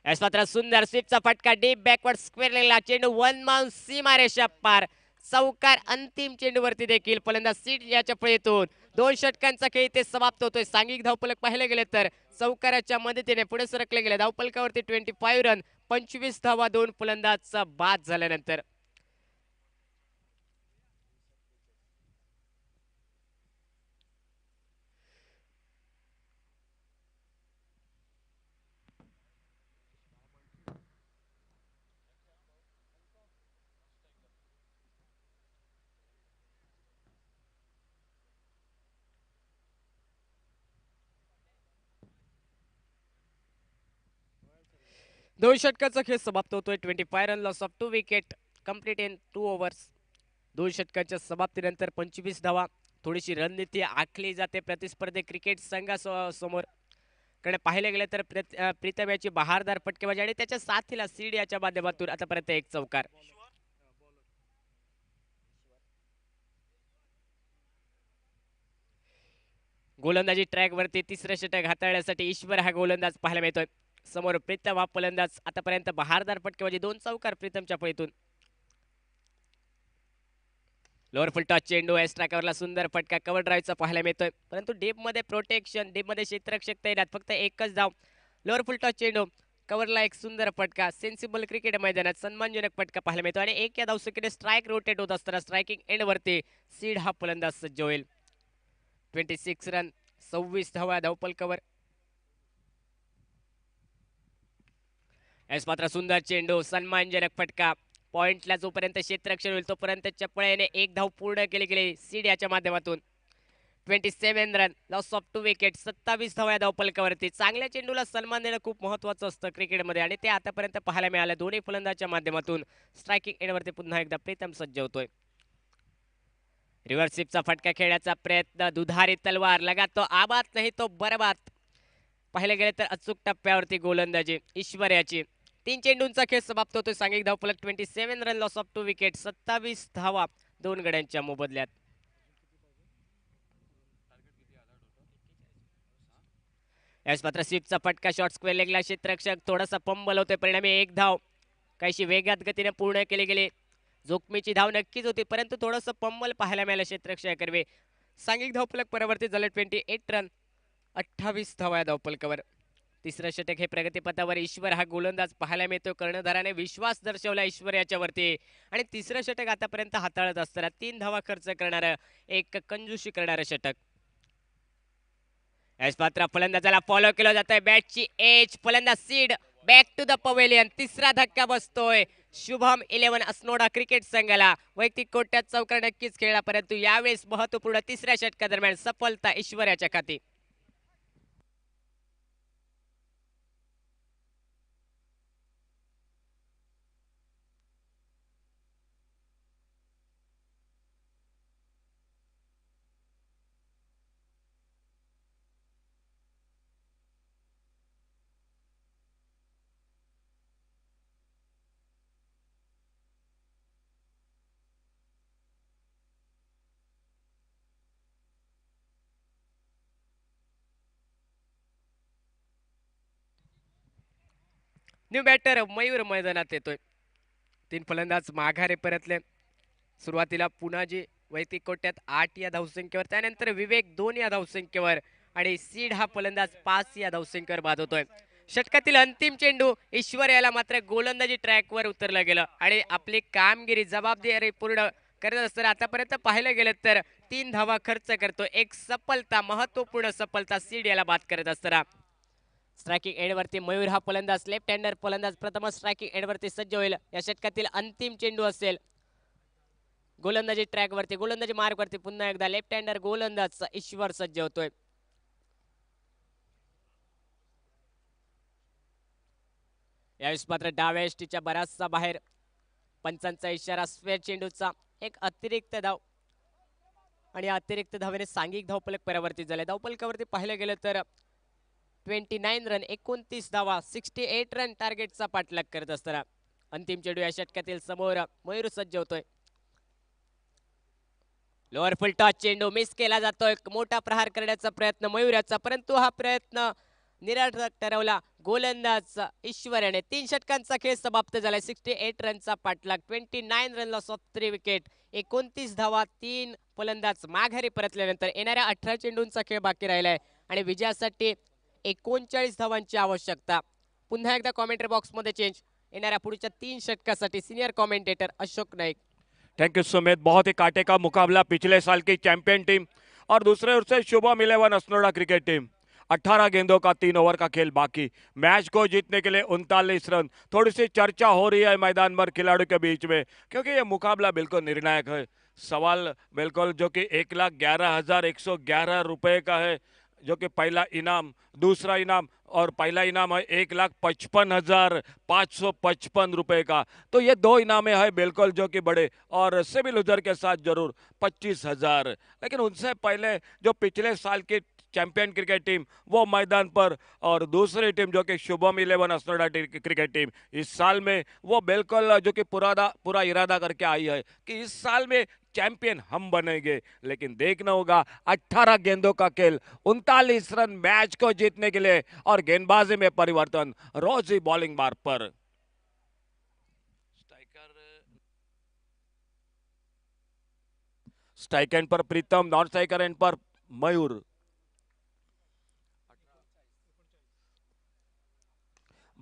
यास मात्र सुंदर स्वीपचा फटका डीप बॅकवर्ड स्क्वेअरला. चेंडू 1 माउंस सीमारेषा पार. चौकार अंतिम चेंडूवरती देखील फलंदाज सीट याच्या फळीतून 2 षटकांचा खेळ इथे समाप्त होतोय. सांघिक धावफलक पाहिले गेले तर चौकाराच्या मदतीने पुढे सरकले गेले. धावफलकावरती 25 रन, 25 धावा, 2 फलंदाज बाद झाल्यानंतर. दोन षटकाचा खेळ समाप्त होतोय. 25 run, loss of 2 wicket, complete in 2 overs. 2 षटकांच्या समाप्तीनंतर 25 धावा. थोडीशी रणनीती आखली जाते प्रतिस्पर्धी क्रिकेट संघासमोर. कडे पाहिले गेले तर प्रीतम याची बहारदार फटकेबाजी आणि त्याच्या साथीला सीड याच्या माध्यमातून आतापर्यंत एक चौकार. गोलंदाजी ट्रॅक वरती तिसरं षटक हाताळण्यासाठी ईश्वर हा गोलंदाज पाहायला मिळतोय. समोर प्रीतम हा फलंदाज. आतापर्यंत बहारदार फटकेबाजी, 2 चौकार प्रीतमच्या फळीतून. लोअर फुल टॉस चेंडू या स्ट्रायकरला सुंदर फटका कव्हर ड्राईव्हचा पाहायला मिळतोय. परंतु डीप मध्ये प्रोटेक्शन, डीप मध्ये क्षेत्ररक्षक तैनात, फक्त एकच धाव. लोअर फुल टॉस चेंडू कव्हरला एक सुंदर फटका. सेन्सिबल क्रिकेट मैदानात सन्मानजनक फटका पाहायला मिळतो आणि एक या धावसंख्येने स्ट्राईक रोटेट होत असताना स्ट्रायकिंग एंड वरती सीड हा फलंदाज सज्ज होईल. 26 रन, 26 धावा धावफलकावर. यास मात्र सुंदर चेंडू, सन्मानजनक फटका. पॉइंटला जोपर्यंत क्षेत्ररक्षण होईल तोपर्यंत चपळाईने एक धाव पूर्ण केली गेली सीड याच्या माध्यमातून. 27 रन, लॉस ऑफ 2 विकेट, 27 धावा धावफलकावरती. चांगल्या चेंडूला सन्मान देणं खूप महत्वाचं असतं क्रिकेटमध्ये आणि ते आतापर्यंत पाहायला मिळालं. दोन्ही फलंदाजाच्या माध्यमातून स्ट्रायकिंग एंडवरती पुन्हा एकदा प्रीतम सज्ज होतोय. रिव्हर्स स्वीपचा फटका खेळण्याचा प्रयत्न, दुधारी तलवार, लगा तो आबाद नाही तो बरबाद. पाहिले गेले तर अचूक टप्प्यावरती गोलंदाजी ईश्वर याची. 3 चेंडूंचा खेळ समाप्त होतोय. सांघिक धावफलक 27 रन, लॉस ऑफ 2 विकेट, 27 धावा 2 गड्यांच्या मोबदल्यात. यास मात्र स्वीपचा फटका, शॉर्ट स्क्वेअर लेगला क्षेत्ररक्षक थोडासा पंबल होतोय. परिणामी एक धाव काहीशी वेगात गतीने पूर्ण केली गेली. जोखमीची धाव नक्कीच होती परंतु थोडंसं पंबल पाहायला मिळालं क्षेत्ररक्षक कर्वे. सांघिक धावफलक परावर्तित झाले. 28 रन, 28 धावा धावफलकावर. तिसरं षटक हे प्रगतीपथावर. ईश्वर हा गोलंदाज पाहायला मिळतो. कर्णधाराने विश्वास दर्शवला ईश्वर याच्यावरती आणि तिसरं षटक आतापर्यंत हाताळत असताना 3 धावा खर्च करणारं, एक कंजूशी करणारं षटक. याच मात्र फलंदाजाला फॉलो केलं जात आहे. बॅटची एज, फलंदाज सीड बॅक टू द पवेलियन. तिसरा धक्का बसतोय शुभम 11 अस्नोडा क्रिकेट संघाला. वैयक्तिक कोट्यात चौकार नक्कीच खेळला परंतु यावेळेस महत्वपूर्ण तिसऱ्या षटकादरम्यान सफलता ईश्वर याच्या खाती. न्यू बॅटर मयूर मैदानात येतोय. 3 फलंदाज माघारे परतले. सुरुवातीला पुनाजी वैयक्तिक कोट्यात 8 या धावसंख्येवर, त्यानंतर विवेक 2 या धावसंख्येवर आणि सीड हा फलंदाज 5 या धावसंख्येवर बाद होतोय. षटकातील अंतिम चेंडू ईश्वर याला मात्र गोलंदाजी ट्रॅकवर उतरलं गेलं आणि आपली कामगिरी जबाबदारी पूर्ण करत असताना आतापर्यंत पाहिलं गेलं तर 3 धावा खर्च करतो. एक सफलता, महत्वपूर्ण सफलता सीड याला बाद करत असताना. स्ट्रायकिंग एंडवरती मयूर हा फलंदाज, लेफ्ट हँडर फलंदाज प्रथम स्ट्रायकिंग एंडवरती सज्ज होईल. या षटकातील अंतिम चेंडू असेल. गोलंदाजी ट्रॅक वरती, गोलंदाजी मार्ग वरती पुन्हा एकदा लेफ्ट हँडर गोलंदाज ईश्वर सज्ज होतोय. यावेळेस मात्र डाव्या यष्टीच्या बराचसा बाहेर. पंचांचा इशारा, स्क्वेअर चेंडूचा एक अतिरिक्त धाव आणि अतिरिक्त धावेने सांघिक धावफलक परावर्तित झाले. धावफलकावरती पाहिलं गेलं तर 29 रन, 29 धावा, 68 रन टार्गेटचा पाठलाग करत असताना अंतिम चेंडू या षटकातील समोर मयूर सज्ज होतोय. लोअर फुल टॉस चेंडू मिस केला जातोय. मोठा प्रहार करण्याचा प्रयत्न मयूर याचा परंतु हा प्रयत्न निरर्थक ठरवला गोलंदाज ईश्वर याने. 3 षटकांचा खेळ समाप्त झालाय. 68 रनचा पाठलाग, 29 रन लॉस ऑफ 3 विकेट, 29 धावा, 3 फलंदाज माघारी परतल्यानंतर येणाऱ्या 18 चेंडूंचा खेळ बाकी राहिलाय आणि विजयासाठी 39 धावांची आवश्यकता. पुन्हा एकदा कॉमेंट्री बॉक्स मध्ये चेंज. येणाऱ्या पुढच्या 3 षटकासाठी senior commentator Ashok Naik. Thank you Sumit. बहुत ही कांटे का मुकाबला, पिछले साल की चैंपियन टीम और दूसरे ओर से शुभम 11 असनोड़ा क्रिकेट टीम। 18 गेंदों का 3 ओवर का खेल बाकी। मैच को जीतने के लिए 39 रन। थोड़ी सी चर्चा हो रही है मैदान भर खिलाड़ियों के बीच में, क्योंकि ये मुकाबला बिल्कुल निर्णायक है। सवाल बिल्कुल जो कि 1,11,111 रुपए का है, जो कि पहला इनाम, दूसरा इनाम और पहला इनाम है 1,55,555 रुपए का। तो ये 2 इनामे है बिल्कुल जो कि बड़े, और सिविल उजर के साथ जरूर 25,000। लेकिन उनसे पहले जो पिछले साल की चैंपियन क्रिकेट टीम वो मैदान पर, और दूसरी टीम जो कि शुभम 11 असनोड़ा क्रिकेट टीम इस साल में वो बिल्कुल जो कि पूरा इरादा करके आई है कि इस साल में चैंपियन हम बनेंगे। लेकिन देखना होगा 18 गेंदों का खेल, 39 रन मैच को जीतने के लिए, और गेंदबाजी में परिवर्तन। रोजी बॉलिंग बार पर स्ट्राइक एंड पर प्रीतम, नॉन स्ट्राइकर एंड पर मयूर।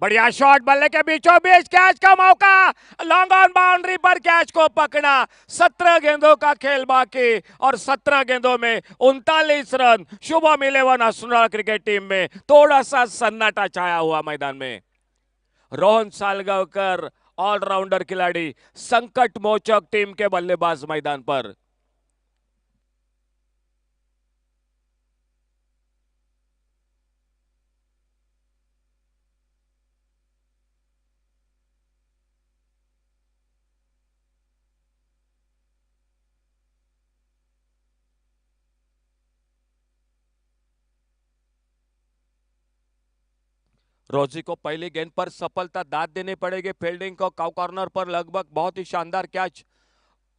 बढ़िया शॉट, बल्ले के बीचों बीच, कैच का मौका, लॉन्ग ऑन बाउंड्री पर कैच को पकड़ा। 17 गेंदों का खेल बाकी और 17 गेंदों में 39 run. Shubham 11 Asnora cricket team में थोड़ा सा सन्नाटा छाया हुआ मैदान में। रोहन सालगावकर ऑलराउंडर खिलाड़ी, संकट मोचक टीम के बल्लेबाज मैदान पर। रोजी को पहली गेंद पर सफलता दाद देनी पड़ेगी। फील्डिंग को काउ कॉर्नर पर लगभग बहुत ही शानदार कैच।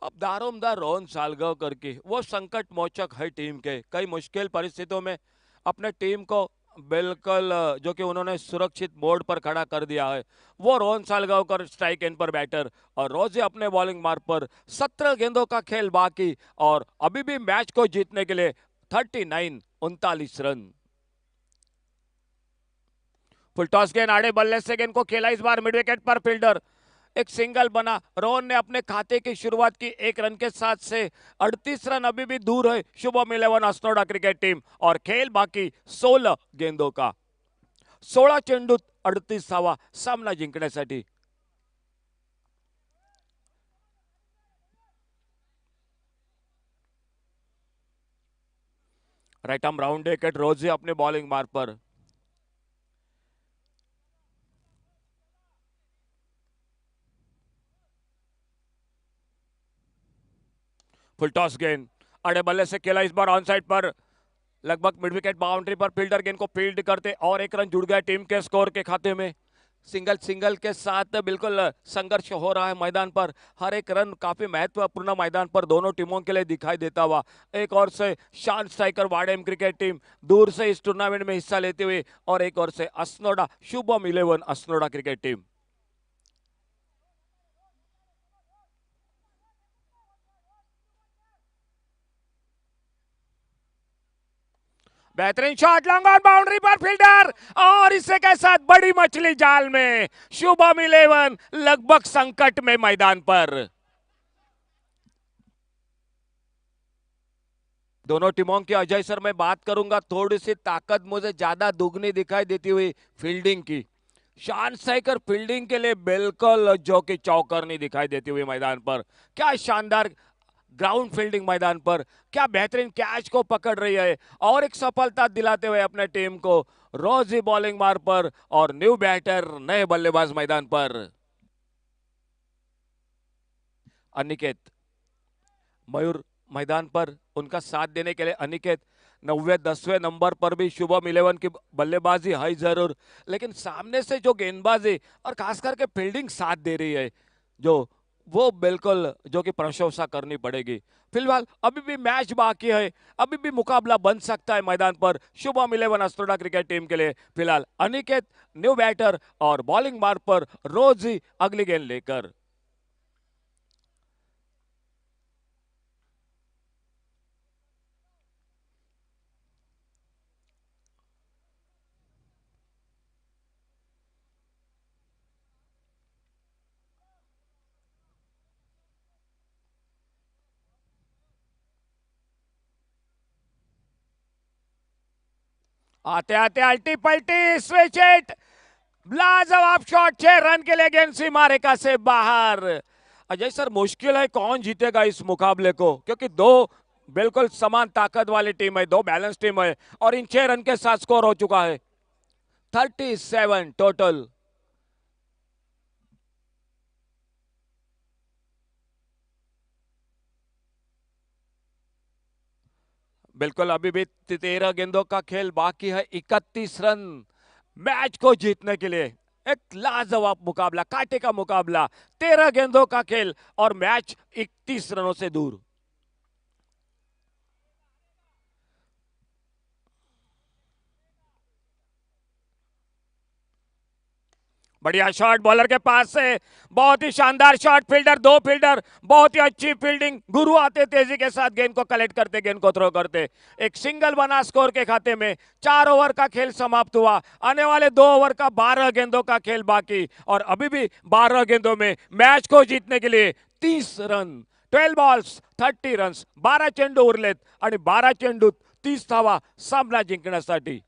अब दारोमदार रोहन सालगावकर की वो संकट मोचक है टीम के, कई मुश्किल परिस्थितियों में अपने टीम को बिल्कुल जो कि उन्होंने सुरक्षित मोड पर खड़ा कर दिया है, वो रोहन सालगावकर स्ट्राइक एंड पर बैटर, और रोजी अपने बॉलिंग मार्ग पर। 17 गेंदों का खेल बाकी और अभी भी मैच को जीतने के लिए 39 रन। फुल टॉस गेंद, आड़े बल्ले से गेंद को खेला, इस बार मिड विकेट पर फील्डर, एक सिंगल बना। रोहन ने अपने खाते की शुरुआत की 1 रन के साथ से। 38 रन अभी भी दूर है शुभम 11 असनोड़ा क्रिकेट टीम, और खेल बाकी 16 गेंदों का। 16 चेंडूत 38 धावा सामना जिंकण्यासाठी। राइट आर्म राउंड विकेट, रोजी अपने बॉलिंग मार्ग पर। फुल टॉस गेंद, अड़े बल्ले से खेला, इस बार ऑन साइड पर, लगभग मिड विकेट बाउंड्री पर। फील्डर गेंद को फील्ड करते और 1 रन जुड़ गया टीम के स्कोर के खाते में। सिंगल के साथ बिल्कुल संघर्ष हो रहा है मैदान पर। हर एक रन काफी महत्वपूर्ण मैदान पर दोनों टीमों के लिए दिखाई देता हुआ। एक और से शान स्ट्राइकर वाडेम क्रिकेट टीम दूर से इस टूर्नामेंट में हिस्सा लेते हुए, और एक और से असनोड़ा शुभम 11 असनोड़ा क्रिकेट टीम। बेहतरीन शॉट, लॉन्ग ऑन बाउंड्री पर फील्डर, और इसे के साथ बड़ी मछली जाल में। शुभम 11 लगभग संकट में मैदान पर। दोनों टीमों की अजय सर मैं बात करूंगा, थोड़ी सी ताकत मुझे ज्यादा दुगनी दिखाई देती हुई फील्डिंग की। शान स्ट्राइकर फील्डिंग के लिए बिल्कुल जो कि चौकरनी दिखाई देती हुई मैदान पर। क्या शानदार ग्राउंड फील्डिंग मैदान पर, क्या बेहतरीन कैच को पकड़ रही है, और एक सफलता दिलाते हुए अपने टीम को। रोजी बॉलिंग मार पर और न्यू बैटर, नए बल्लेबाज मैदान पर। अनिकेत, मयूर मैदान पर, उनका साथ देने के लिए अनिकेत। 90-10वें नंबर पर भी शुभम 11 की बल्लेबाजी है जरूर, लेकिन सामने से जो गेंदबाजी और खास करके फील्डिंग साथ दे रही है, जो वो बिल्कुल जो कि प्रशंसा करनी पड़ेगी। फिलहाल अभी भी मैच बाकी है, अभी भी मुकाबला बन सकता है मैदान पर शुभम इलेवन अस्त्रोडा क्रिकेट टीम के लिए। फिलहाल अनिकेत न्यू बैटर और बॉलिंग मार्ग पर रोजी अगली गेंद लेकर। आते आते अल्टी पल्टी स्विच हिट, लाजवाब शॉट, 6 रन के लिए गेंद सीमा रेखा से बाहर। अजय सर, मुश्किल है कौन जीतेगा इस मुकाबले को, क्योंकि दो बिल्कुल समान ताकत वाली टीम है, दो बैलेंस टीम है और इन 6 रन के साथ स्कोर हो चुका है 37 टोटल। बिल्कुल अभी भी 13 गेंदों का खेल बाकी है, 31 रन मैच को जीतने के लिए। एक लाजवाब मुकाबला, कांटे का मुकाबला, 13 गेंदों का खेल और मैच 31 रनों से दूर। बढ़िया शॉट बॉलर के पास से, बहुत ही शानदार शॉट, फील्डर, दो फील्डर, बहुत ही अच्छी फील्डिंग, गुरु आते तेजी के साथ गेंद को कलेक्ट करते, गेंद को थ्रो करते, एक सिंगल बना स्कोर के खाते में। 4 ओवर का खेल समाप्त हुआ, आने वाले 2 ओवर का 12 गेंदों का खेल बाकी और अभी भी 12 गेंदों में मैच को जीतने के लिए 30 रन, 12 बॉल्स 30 रन्स, 12 चेंडू उरलेत आणि 12 चेंडूत 30 धावा सामना जिंकण्यासाठी।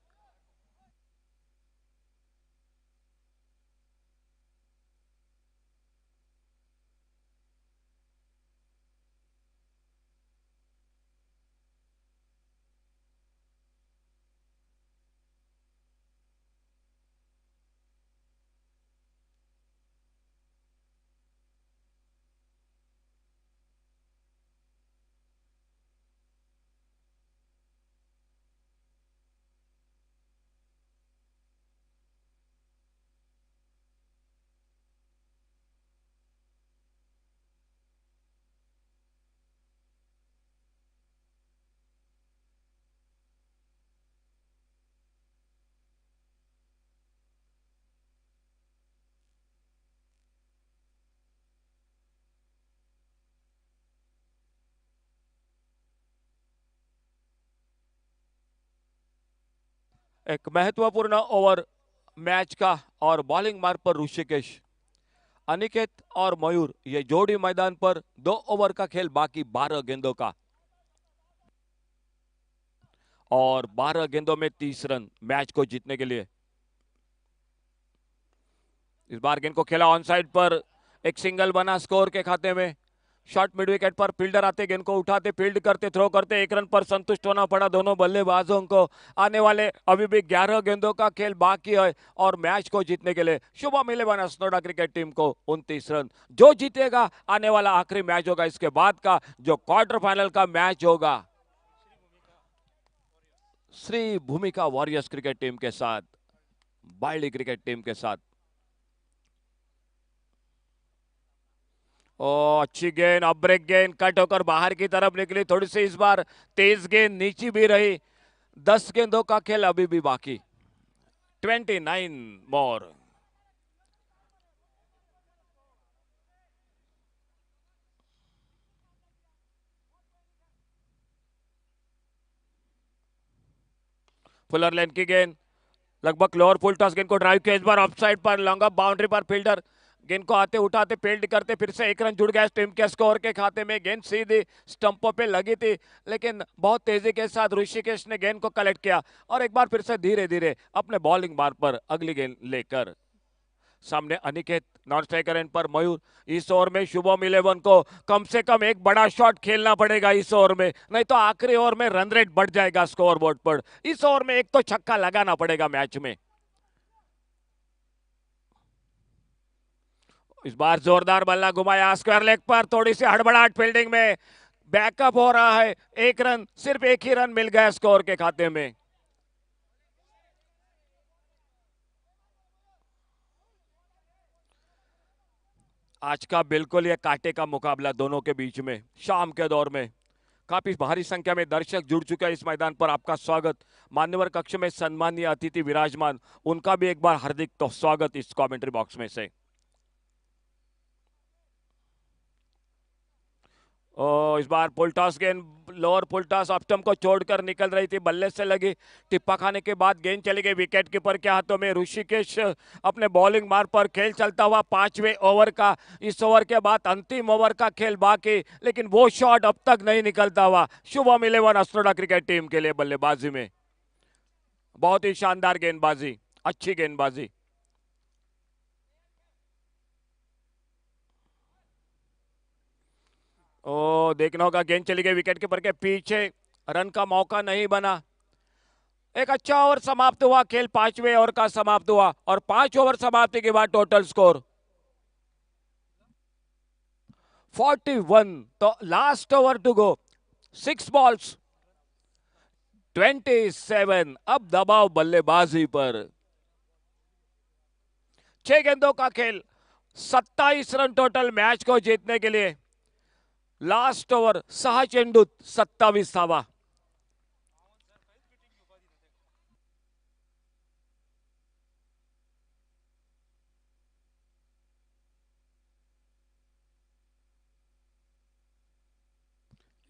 एक महत्वपूर्ण ओवर मैच का और बॉलिंग मार्ग पर ऋषिकेश, अनिकेत और मयूर ये जोड़ी मैदान पर। 2 ओवर का खेल बाकी, 12 गेंदों का और 12 गेंदों में 30 रन मैच को जीतने के लिए। इस बार गेंद को खेला ऑन साइड पर, एक सिंगल बना स्कोर के खाते में। शॉट मिड विकेट पर, फील्डर आते, गेंद को उठाते, फील्ड करते, थ्रो करते, 1 रन पर संतुष्ट होना पड़ा दोनों बल्लेबाजों को। आने वाले अभी भी 11 गेंदों का खेल बाकी है और मैच को जीतने के लिए Shubham eleven Asnoda cricket team को 29 रन। जो जीतेगा आने वाला आखिरी मैच होगा, इसके बाद का जो क्वार्टर फाइनल का मैच होगा श्री भूमिका वॉरियर्स क्रिकेट टीम के साथ, बायली क्रिकेट टीम के साथ। ओ अच्छी गेंद, अब ब्रेक गेंद कट होकर बाहर की तरफ निकली, थोड़ी सी इस बार तेज गेंद नीची भी रही। 10 गेंदों का खेल अभी भी बाकी, 29 मोर। फुलर लेन की गेंद, लगभग लोअर फुल टॉस, गेंद को ड्राइव किया, इस बार ऑफ साइड पर, लॉन्ग ऑफ बाउंड्री पर, फील्डर गेंद को आते उठाते फील्ड करते, फिर से 1 रन जुड़ गया टीम के स्कोर के खाते में। गेंद सीधी स्टंपों पे लगी थी, लेकिन बहुत तेजी के साथ ऋषिकेश ने गेंद को कलेक्ट किया और एक बार फिर से धीरे धीरे अपने बॉलिंग बार पर अगली गेंद लेकर। सामने अनिकेत, नॉन स्ट्राइकर एंड पर मयूर। इस ओवर में शुभम इलेवन को कम से कम एक बड़ा शॉट खेलना पड़ेगा इस ओवर में, नहीं तो आखिरी ओवर में रन रेट बढ़ जाएगा स्कोर बोर्ड पर। इस ओवर में एक तो छक्का लगाना पड़ेगा मैच में। इस बार जोरदार बल्ला घुमाया स्क्वायर लेग पर, थोड़ी सी हड़बड़ाहट फील्डिंग में, बैकअप हो रहा है। 1 रन, सिर्फ एक ही रन मिल गया स्कोर के खाते में। आज का बिल्कुल ये कांटे का मुकाबला दोनों के बीच में शाम के दौर में काफी भारी संख्या में दर्शक जुड़ चुके हैं इस मैदान पर। आपका स्वागत। मान्यवर कक्ष में सम्मानीय अतिथि विराजमान, उनका भी एक बार हार्दिक तो स्वागत इस कमेंट्री बॉक्स में से। इस बार पुलटॉस गेंद, लोअर पुलटॉस ऑप्टम को छोड़कर निकल रही थी, बल्ले से लगी, टिप्पा खाने के बाद गेंद चली गई विकेट कीपर के हाथों में। ऋषिकेश अपने बॉलिंग मार्ग पर खेल चलता हुआ 5वें ओवर का। इस ओवर के बाद अंतिम ओवर का खेल बाकी, लेकिन वो शॉट अब तक नहीं निकलता हुआ शुभम 11 अस्नोडा क्रिकेट टीम के लिए बल्लेबाजी में। बहुत ही शानदार गेंदबाजी, अच्छी गेंदबाजी। ओ देखना होगा, गेंद चली गई विकेट कीपर के पीछे, रन का मौका नहीं बना। एक अच्छा ओवर समाप्त हुआ, खेल 5वें ओवर का समाप्त हुआ और 5 ओवर समाप्ति के बाद टोटल स्कोर 41। तो last over to go, 6 balls 27। अब दबाव बल्लेबाजी पर, 6 गेंदों का खेल, 27 रन टोटल मैच को जीतने के लिए। लास्ट ओवर 6 चेंडूत 27 धावा।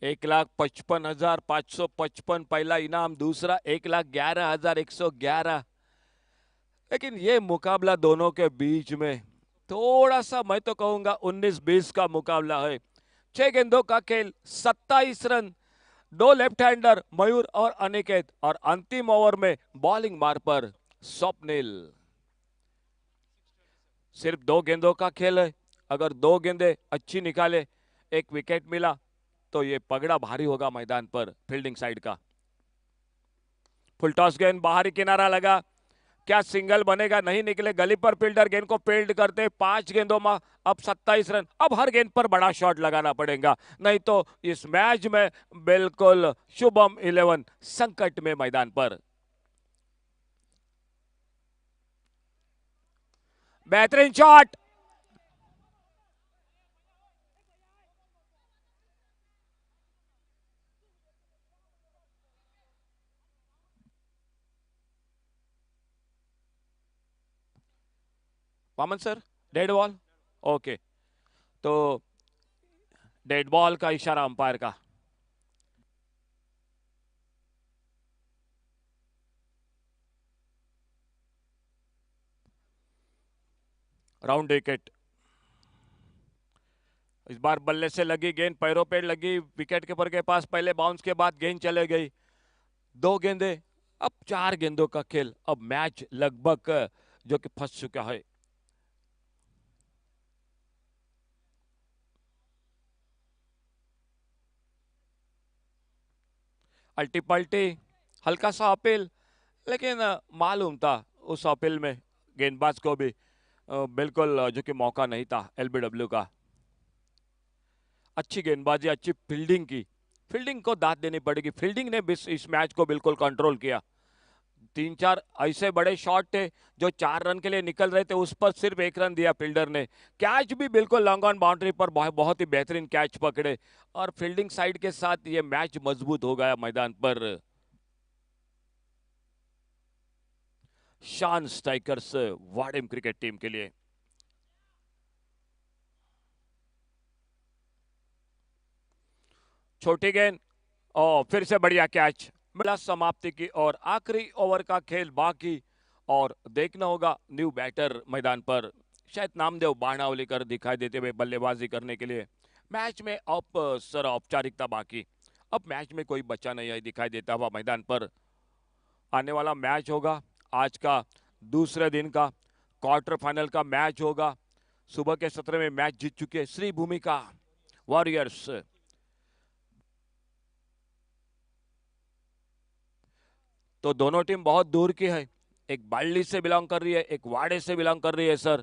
एक लाख 55,555 पहला इनाम, दूसरा 1,11,111। लेकिन ये मुकाबला दोनों के बीच में थोड़ा सा, मैं तो कहूंगा 19-20 का मुकाबला है। 6 गेंदों का खेल, 27 रन, 2 लेफ्ट हैंडर मयूर और अनिकेत, और अंतिम ओवर में बॉलिंग मार पर स्वप्निल। सिर्फ 2 गेंदों का खेल है, अगर 2 गेंदें अच्छी निकाले, एक विकेट मिला तो ये पगड़ा भारी होगा मैदान पर फील्डिंग साइड का। फुल टॉस गेंद, बाहरी किनारा लगा, क्या सिंगल बनेगा? नहीं निकले, गली पर फील्डर गेंद को फील्ड करते। 5 गेंदों में अब 27 रन। अब हर गेंद पर बड़ा शॉट लगाना पड़ेगा, नहीं तो इस मैच में बिल्कुल शुभम 11 संकट में मैदान पर। बेहतरीन shot, Waman sir, dead ball. Okay, तो डेड बॉल का इशारा अंपायर का। Round wicket. इस बार बल्ले से लगी गेंद, पैरों पे लगी, विकेट कीपर के पास पहले बाउंस के बाद गेंद चले गई। 2 गेंदे, अब 4 गेंदों का खेल। अब मैच लगभग जो कि फंस चुका है। अल्टी पल्टी, हल्का सा अपील, लेकिन मालूम था उस अपील में गेंदबाज को भी बिल्कुल जो कि मौका नहीं था एलबीडब्ल्यू का। अच्छी गेंदबाजी, अच्छी फील्डिंग की, फील्डिंग को दाद देनी पड़ेगी। फील्डिंग ने इस मैच को बिल्कुल कंट्रोल किया। 3-4 ऐसे बड़े शॉट थे जो 4 रन के लिए निकल रहे थे, उस पर सिर्फ 1 रन दिया फील्डर ने। कैच भी बिल्कुल लॉन्ग ऑन बाउंड्री पर बहुत ही बेहतरीन कैच पकड़े, और फील्डिंग साइड के साथ ये मैच मजबूत हो गया मैदान पर। शान स्ट्राइकर्स वाडिम क्रिकेट टीम के लिए। छोटी गेंद और फिर से बढ़िया कैच। समाप्ति की और आखिरी ओवर का खेल बाकी, और देखना होगा न्यू बैटर मैदान पर, शायद नामदेव बाणावलीकर दिखाई देते हुए बल्लेबाजी करने के लिए। मैच में सर औपचारिकता बाकी, अब मैच में कोई बच्चा नहीं है दिखाई देता हुआ मैदान पर। आने वाला मैच होगा आज का दूसरे दिन का क्वार्टर फाइनल का मैच होगा। सुबह के सत्र में मैच जीत चुके श्री भूमिका वॉरियर्स, तो दोनों टीम बहुत दूर की है। एक बाल्ली से बिलोंग कर रही है, एक वाड़े से बिलोंग कर रही है सर।